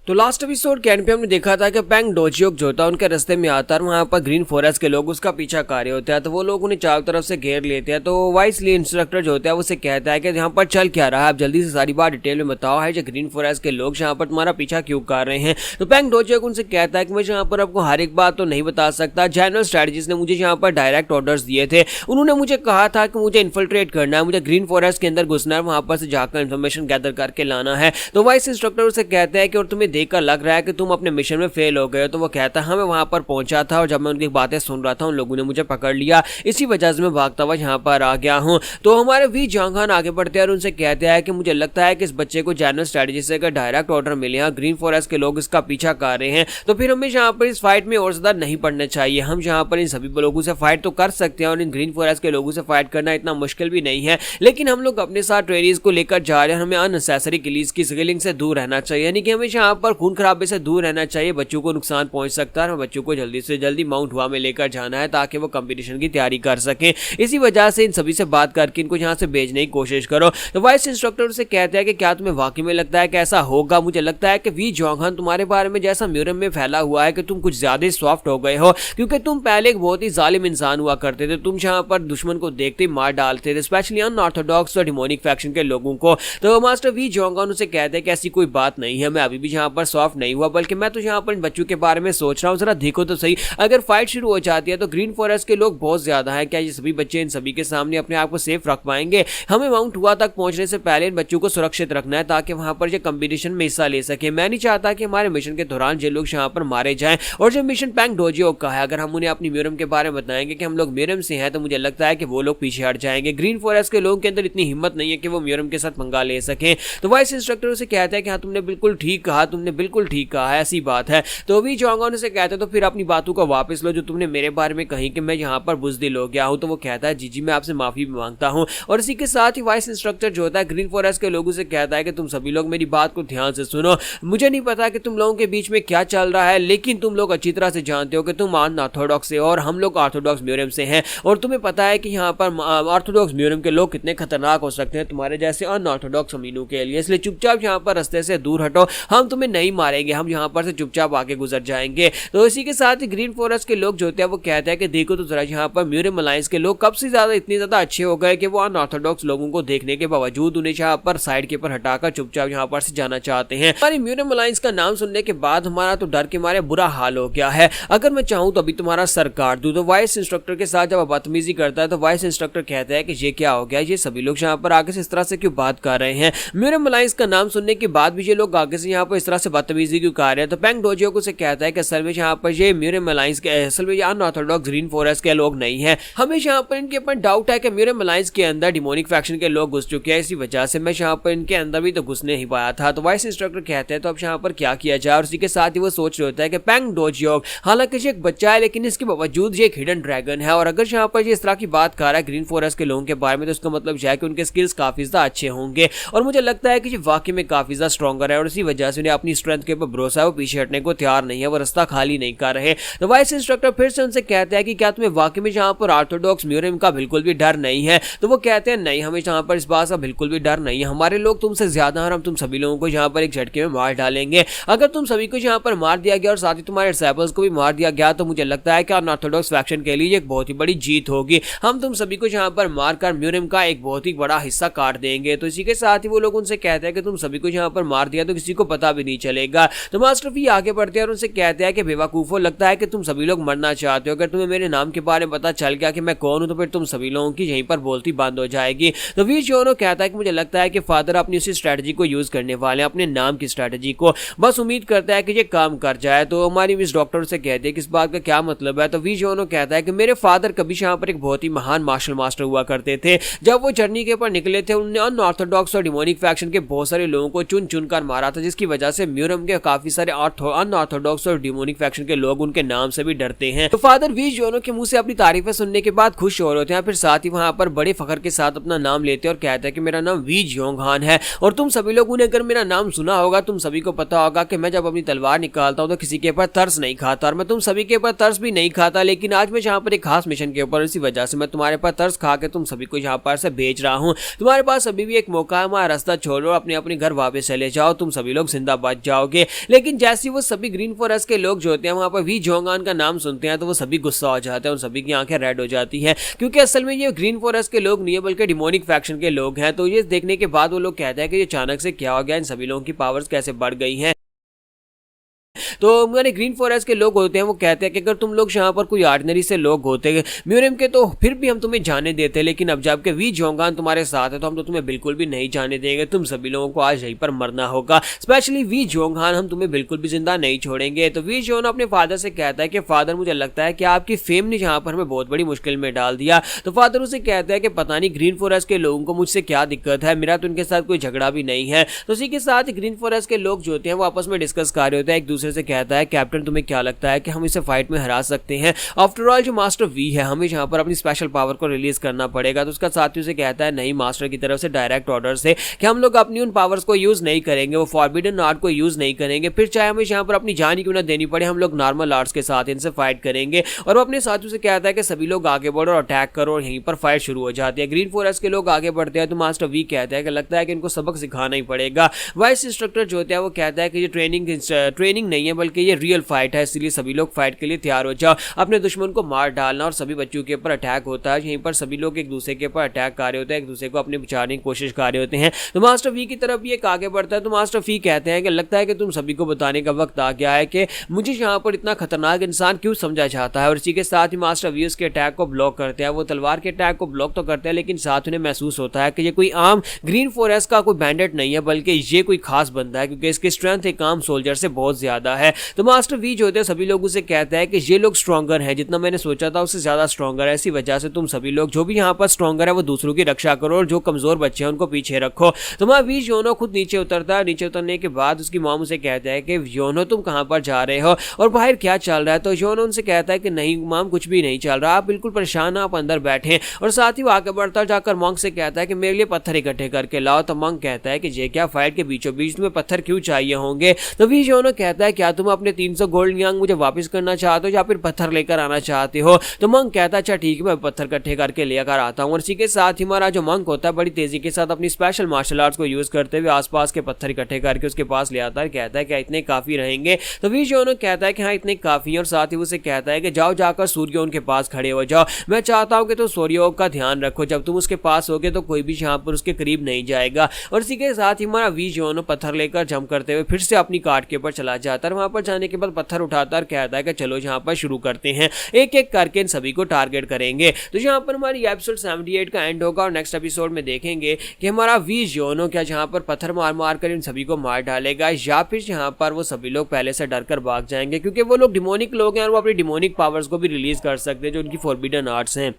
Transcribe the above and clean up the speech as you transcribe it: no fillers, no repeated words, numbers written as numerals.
तो last episode के and पे हमने देखा था कि पैंग डोजियोक जो था उनके रास्ते में आता है, वहां पर ग्रीन फॉरेस्ट के लोग उसका पीछा कर रहे होते हैं। तो वो लोग उन्हें चारों तरफ से घेर लेते हैं। तो वाइसली इंस्ट्रक्टर जो होता है उसे कहता है कि यहाँ पर चल क्या रहा है, आप जल्दी से सारी बात डिटेल में बताओ है जो ग्रीन फॉरेस्ट के लोग यहाँ पर तुम्हारा पीछा क्यों कर रहे हैं। तो पैंग डोजियोक उनसे कहता है कि मैं यहाँ पर आपको हर एक बात तो नहीं बता सकता, जनरल स्ट्रेटजिस्ट ने मुझे यहाँ पर डायरेक्ट ऑर्डर्स दिए थे। उन्होंने मुझे कहा था कि मुझे इन्फिल्ट्रेट करना है, मुझे ग्रीन फॉरेस्ट के अंदर घुसना है, वहां पर से जाकर इन्फॉर्मेशन गैदर करके लाना है। तो वाइस इंस्ट्रक्टर उसे कहते हैं कि और तुम्हें देखकर लग रहा है कि तुम अपने मिशन में फेल हो गए। तो वो कहता है हाँ मैं वहां पर पहुंचा था और जब मैं उनकी बातें सुन रहा था उन लोगों ने मुझे पकड़ लिया, इसी वजह से मैं भागता हुआ यहाँ पर आ गया हूँ। तो हमारे वी जांगहान आगे बढ़ते हैं और उनसे कहते हैं कि मुझे लगता है कि इस बच्चे को जनरल स्ट्रेटजी से अगर डायरेक्ट ऑर्डर मिले हैं, ग्रीन फॉरेस्ट के लोग इसका पीछा कर रहे हैं, तो फिर हमें यहाँ पर इस फाइट में और ज्यादा नहीं पड़ना चाहिए। हम यहाँ पर इन सभी लोगों से फाइट तो कर सकते हैं और इन ग्रीन फॉरेस्ट के लोगों से फाइट करना इतना मुश्किल भी नहीं है, लेकिन हम लोग अपने साथ ट्रेनिंग को लेकर जा रहे हैं, हमें अननेसेसरी किलिंग्स की स्किलिंग से दूर रहना चाहिए, यानी कि हमें यहाँ पर खून खराबे से दूर रहना चाहिए। बच्चों को नुकसान पहुंच सकता है, बच्चों को जल्दी से जल्दी माउंट हुआ में लेकर जाना है ताकि वो कंपटीशन की तैयारी कर सकें। इसी वजह से इन सभी से बात करके इनको यहाँ से भेजने की कोशिश करो। तो वाइस इंस्ट्रक्टर से कहते हैं कि क्या तुम्हें वाकई में लगता है कि ऐसा होगा? मुझे लगता है कि वी जांगहान तुम्हारे बारे में जैसा म्यूरम में फैला हुआ है कि तुम कुछ ज्यादा सॉफ्ट हो गए हो, क्योंकि तुम पहले एक बहुत ही जालिम इंसान हुआ करते थे। तुम यहाँ पर दुश्मन को देखते ही मार डालते थे, स्पेशली अनऑर्थोडॉक्स और डिमोनिक फैक्शन के लोगों को। तो मास्टर वी जांगहान उसे कहते हैं कि ऐसी कोई बात नहीं है, मैं अभी भी यहाँ पर सॉफ्ट नहीं हुआ, बल्कि मैं तो यहाँ पर इन बच्चों के बारे में सोच रहा हूँ। जरा देखो तो सही, अगर फाइट शुरू हो जाती है तो ग्रीन फॉरेस्ट के लोग बहुत ज्यादा हैं, क्या ये सभी बच्चे इन सभी के सामने अपने आप को सेफ रख पाएंगे? हमें माउंट हुआ तक पहुंचने से पहले इन बच्चों को सुरक्षित रखना है ताकि वहां पर ये कंपटीशन में हिस्सा ले सके। मैं नहीं चाहता कि हमारे मिशन के दौरान ये लोग यहाँ पर मारे जाएं। और जो मिशन पैंग डोजियोक का है, अगर हम उन्हें अपनी म्यूरम के बारे में बताएंगे कि हम लोग म्यूरम से हैं, तो मुझे लगता है कि वो लोग पीछे हट जाएंगे। ग्रीन फॉरेस्ट के लोगों के अंदर इतनी हिम्मत नहीं है कि वो म्यूरम के साथ पंगा ले सके। तो वाइस इंस्ट्रक्टर से कहता है कि हाँ तुमने बिल्कुल ठीक कहा, तुमने बिल्कुल ठीक कहा है, ऐसी बात है। तो वी जांगहान से कहते हैं तो फिर अपनी बातों को वापस लो जो तुमने मेरे बारे में कही कि मैं यहाँ पर बुज़दिल हो गया हूँ। तो वो कहता है जी मैं आपसे माफी मांगता हूँ। और इसी के साथ ही वाइस इंस्ट्रक्टर जो होता है ग्रीन फॉरेस्ट के लोगों से कहता है कि तुम सभी लोग मेरी बात को ध्यान से सुनो। मुझे नहीं पता कि तुम लोगों के बीच में क्या चल रहा है, लेकिन तुम लोग अच्छी तरह से जानते हो कि तुम अनऑर्थोडॉक्स से और हम लोग ऑर्थोडॉक्स म्यूरम से हैं, और तुम्हें पता है कि यहाँ पर ऑर्थोडॉक्स म्यूरम के लोग कितने खतरनाक हो सकते हैं तुम्हारे जैसे अनऑर्थोडॉक्स अमीनों के लिए। इसलिए चुपचाप यहाँ पर रास्ते से दूर हटो, हम तुम्हें नहीं मारेंगे, हम यहाँ पर से चुपचाप आगे गुजर जाएंगे। तो इसी के साथ ही ग्रीन फॉरेस्ट के लोग जो होते हैं वो कहते हैं कि देखो तो जरा यहाँ पर म्यूरम अलायंस के लोग कब से ज्यादा इतने ज्यादा अच्छे हो गए कि वो अनऑर्थोडॉक्स लोगों को देखने के बावजूद उन्हें यहाँ पर साइड के ऊपर हटाकर चुपचाप यहाँ पर से जाना चाहते हैं। हमारी म्यूरम अलायंस का नाम सुनने के बाद हमारा तो डर के मारे बुरा हाल हो गया है, अगर मैं चाहूँ तो अभी तुम्हारा सर काट दूं। तो वाइस इंस्ट्रक्टर के साथ जब बदतमीजी करता है तो वाइस इंस्ट्रक्टर कहता है कि ये क्या हो गया, ये सभी लोग यहाँ पर आगे से इस तरह से क्यों बात कर रहे हैं? म्यूरम अलायंस का नाम सुनने के बाद भी ये लोग आगे से यहाँ पर इस तरह से बदतमीजी क्यों कर रहे हैं? तो पैंग डोजियोक उसे कहता है कि असल में यहाँ पर ये म्यूरम अलायंस के असल में अनऑर्थोडॉक्स ग्रीन फॉरेस्ट के लोग नहीं है, हमें यहाँ पर इनके ऊपर डाउट है कि म्यूरम अलायंस के अंदर डिमोनिक फैक्शन के लोग घुस चुके हैं, इसी वजह से मैं यहाँ पर इनके अंदर भी तो घुसने ही पाया था। तो वाइस इंस्ट्रक्टर कहते हैं तो अब यहाँ पर क्या किया जाए? और इसी के साथ ही वो सोच रहे होता है कि पैंग डोजियोक हालांकि ये एक बच्चा है, लेकिन इसके बावजूद ये एक हिडन ड्रैगन है, और अगर यहाँ पर ये इस तरह की बात कर रहा है ग्रीन फॉरेस्ट के लोगों के बारे में, तो इसका मतलब है कि उनके स्किल्स काफी ज्यादा अच्छे होंगे, और मुझे लगता है कि ये वाकई में काफी ज्यादा स्ट्रॉन्गर है, और इसी वजह से उन्हें अपनी स्ट्रेंथ के ऊपर भरोसा है, वो पीछे हटने को तैयार नहीं है, वो रास्ता खाली नहीं कर रहे। तो वाइस इंस्ट्रक्टर फिर से उनसे कहते हैं कि क्या तुम्हें वाकई में यहाँ पर ऑर्थोडॉक्स म्यूरम का बिल्कुल भी डर नहीं है? तो वो कहते हैं नहीं, हमें यहाँ पर इस बात का बिल्कुल भी डर नहीं है, हमारे लोग तुमसे ज्यादा हैं, हम तुम सभी लोगों को यहाँ पर एक झटके में मार डालेंगे। अगर तुम सभी को यहाँ पर मार दिया गया और साथ ही तुम्हारे डिसाइपल्स को भी मार दिया गया, तो मुझे लगता है कि अनऑर्थोडॉक्स फैक्शन के लिए एक बहुत ही बड़ी जीत होगी, हम तुम सभी को यहाँ पर मारकर म्यूरम का एक बहुत ही बड़ा हिस्सा काट देंगे। तो इसी के साथ ही वो लोग उनसे कहते हैं कि तुम सभी को यहाँ पर मार दिया तो किसी को पता भी नहीं चलेगा। तो मास्टर फी आगे बढ़ते हैं और उनसे कहते हैं कि बेवकूफो, लगता है कि तुम सभी लोग मरना चाहते हो, अगर तुम्हें मेरे नाम के बारे में पता चल गया कि मैं कौन हूं, तो फिर तुम सभी लोगों की यहीं पर बोलती बंद हो जाएगी। तो वी जोनो कहता है कि मुझे लगता है कि फादर अपनी उसी स्ट्रेटजी को यूज करने वाले हैं, अपने नाम की स्ट्रेटजी को, बस उम्मीद करता है कि ये काम कर जाए। तो हमारी मिस डॉक्टर से कहते हैं कि इस बात का क्या मतलब है? तो वी जोनो कहता है कि मेरे फादर कभी यहाँ पर एक बहुत ही महान मार्शल मास्टर हुआ करते थे, जब वो जर्नी के ऊपर निकले थे उन्होंने अनऑर्थोडॉक्स और डिमोनिक फैक्शन के बहुत सारे लोगों को चुन चुन कर मारा था, जिसकी वजह से म्यूरम के काफी सारे अनऑर्थोडॉक्स और डिमोनिक फैक्शन के लोग उनके नाम से भी डरते हैं। तो फादर वी जोनो के मुंह से अपनी तारीफें सुनने के बाद खुश हो रहे होते हैं, फिर साथ ही वहां पर बड़े फखर के साथ अपना नाम लेते हैं और कहते हैं कि मेरा नाम वी जांगहान है, और तुम सभी लोगों ने अगर मेरा नाम सुना होगा, तुम सभी को पता होगा कि मैं जब अपनी तलवार निकालता हूं तो किसी के ऊपर तरस नहीं खाता, और मैं तुम सभी के ऊपर तरस भी नहीं खाता, लेकिन आज मैं यहाँ पर एक खास मिशन के ऊपर, इसी वजह से मैं तुम्हारे पास तरस खा के तुम सभी को यहाँ पर से भेज रहा हूँ। तुम्हारे पास अभी भी एक मौका है, हमारा रास्ता छोड़ो, अपने अपने घर वापस चले जाओ, तुम सभी लोग जिंदाबाद बच जाओगे। लेकिन जैसे वो सभी ग्रीन फॉरेस्ट के लोग जो होते हैं वहां पर वी जोंगान का नाम सुनते हैं तो वो सभी गुस्सा हो जाते हैं, उन सभी की आंखें रेड हो जाती है, क्योंकि असल में ये ग्रीन फॉरेस्ट के लोग नहीं है बल्कि डिमोनिक फैक्शन के लोग हैं। तो ये देखने के बाद वो लोग कहते हैं कि ये अचानक से क्या हो गया, इन सभी लोगों की पावर्स कैसे बढ़ गई हैं। तो मैंने ग्रीन फॉरेस्ट के लोग होते हैं वो कहते हैं कि अगर तुम लोग यहाँ पर कोई ऑर्डिनरी से लोग होते म्यूरियम के तो फिर भी हम तुम्हें जाने देते, लेकिन अब जबकि वी जोंगान तुम्हारे साथ है तो हम तो तुम्हें बिल्कुल भी नहीं जाने देंगे, तुम सभी लोगों को आज यहीं पर मरना होगा, स्पेशली वी जोंगान, हम तुम्हें बिल्कुल भी जिंदा नहीं छोड़ेंगे। तो वी जोन अपने फादर से कहता है कि फादर मुझे लगता है कि आपकी फेम ने यहाँ पर हमें बहुत बड़ी मुश्किल में डाल दिया। तो फादर उसे कहता है कि पता नहीं ग्रीन फॉरेस्ट के लोगों को मुझसे क्या दिक्कत है, मेरा तो उनके साथ कोई झगड़ा भी नहीं है। तो उसी के साथ ग्रीन फॉरेस्ट के लोग जो होते हैं वो आपस में डिस्कस कर रहे होते हैं, एक दूसरे से कहता है कैप्टन तुम्हें क्या लगता है कि हम इसे फाइट में हरा सकते हैं, आफ्टर ऑल जो मास्टर वी है हमें यहाँ पर अपनी स्पेशल पावर को रिलीज करना पड़ेगा। तो उसका साथी उसे कहता है नहीं, मास्टर की तरफ से डायरेक्ट ऑर्डर से कि हम लोग अपनी उन पावर्स को यूज नहीं करेंगे, वो फॉरबिडन आर्ट को यूज नहीं करेंगे, फिर चाहे हमें यहाँ पर अपनी जान ही क्यों ना देनी पड़े, हम लोग नॉर्मल आर्ट्स के साथ इनसे फाइट करेंगे। और वो अपने साथियों से कहता है कि सभी लोग आगे बढ़ो और अटैक करो, और यहीं पर फाइट शुरू हो जाती है। ग्रीन फॉरेस्ट के लोग आगे बढ़ते हैं तो मास्टर वी कहता है कि लगता है कि इनको सबक सिखाना ही पड़ेगा। वाइस इंस्ट्रक्टर जो होता है वो कहता है कि ये ट्रेनिंग नहीं है बल्कि ये रियल फाइट है, इसलिए सभी लोग फाइट के लिए तैयार हो जाओ, अपने दुश्मन को मार डालना। और सभी बच्चों के ऊपर अटैक होता है, यहीं पर सभी लोग एक दूसरे के ऊपर अटैक कर रहे होते हैं, एक दूसरे को अपने बचाने की कोशिश कर रहे होते हैं। तो मास्टर वी की तरफ भी एक आगे बढ़ता है तो मास्टर वी कहते हैं कि लगता है कि तुम सभी को बताने का वक्त आ गया है कि मुझे यहाँ पर इतना खतरनाक इंसान क्यों समझा जाता है। और इसी के साथ ही मास्टर वी उसके अटैक को ब्लॉक करते हैं, वो तलवार के अटैक को ब्लॉक तो करते हैं लेकिन साथ उन्हें महसूस होता है कि ये कोई आम ग्रीन फॉरेस्ट का कोई बैंडेट नहीं है बल्कि ये कोई खास बंदा है, क्योंकि इसकी स्ट्रेंथ एक आम सोल्जर से बहुत ज्यादा है। तो मास्टर वी जो होते हैं सभी लोग उसे कहता है कि ये लोग स्ट्रॉन्गर हैं, जितना मैंने सोचा था उससे ज्यादा स्ट्रॉन्गर है, इसी वजह से तुम सभी लोग जो भी यहाँ पर स्ट्रॉन्गर है वो दूसरों की रक्षा करो और जो कमजोर बच्चे हैं उनको पीछे रखो। तो वहाँ वी योनो खुद नीचे उतरता है, नीचे उतरने के बाद उसकी मॉम उसे कहता है कि योनो तुम कहाँ पर जा रहे हो और बाहर क्या चल रहा है। तो योनो उनसे कहता है कि नहीं मॉम कुछ भी नहीं चल रहा, आप बिल्कुल परेशान, आप अंदर बैठे। और साथ ही वो आगे बढ़ता जाकर मंक से कहता है कि मेरे लिए पत्थर इकट्ठे करके लाओ। तो मंक कहता है कि ये क्या फाइट के बीचों बीच तुम्हें पत्थर क्यों चाहिए होंगे। तो वी योनो कहता है क्या तुम अपने 300 गोल्ड यांग मुझे वापस करना चाहते हो या फिर पत्थर लेकर आना चाहते हो। तो मंक कहता है अच्छा ठीक है मैं पत्थर इकट्ठे करके लेकर आता हूँ। और इसी के साथ ही हमारा जो मंक होता है बड़ी तेजी के साथ अपनी स्पेशल मार्शल आर्ट्स को यूज करते हुए आसपास के पत्थर इकट्ठे करके उसके पास ले आता है, कहता है कि इतने काफी रहेंगे। तो वी योनो कहता है कि हाँ इतने काफी है, और साथ ही उसे कहता है कि जाओ जाकर सूर्य उनके पास खड़े हो जाओ, मैं चाहता हूँ कि तुम सूर्य का ध्यान रखो, जब तुम उसके पास होगे तो कोई भी यहाँ पर उसके करीब नहीं जाएगा। और इसी के साथ ही हमारा वी योनो पत्थर लेकर जंप करते हुए फिर से अपनी काट के ऊपर चला जाता है। वहां पर जाने के बाद पत्थर उठाता और कहता है कि चलो यहाँ पर शुरू करते हैं, एक एक करके इन सभी को टारगेट करेंगे। तो यहाँ पर हमारी एपिसोड 78 का एंड होगा और नेक्स्ट एपिसोड में देखेंगे कि हमारा वी योनो क्या जहाँ पर पत्थर मार मार कर इन सभी को मार डालेगा या फिर यहाँ पर वो सभी लोग पहले से डर कर भाग जाएंगे, क्योंकि वो लोग डिमोनिक लोग हैं और वो अपनी डिमोनिक पावर्स को भी रिलीज कर सकते हैं जो उनकी फॉरबिडन आर्ट्स हैं।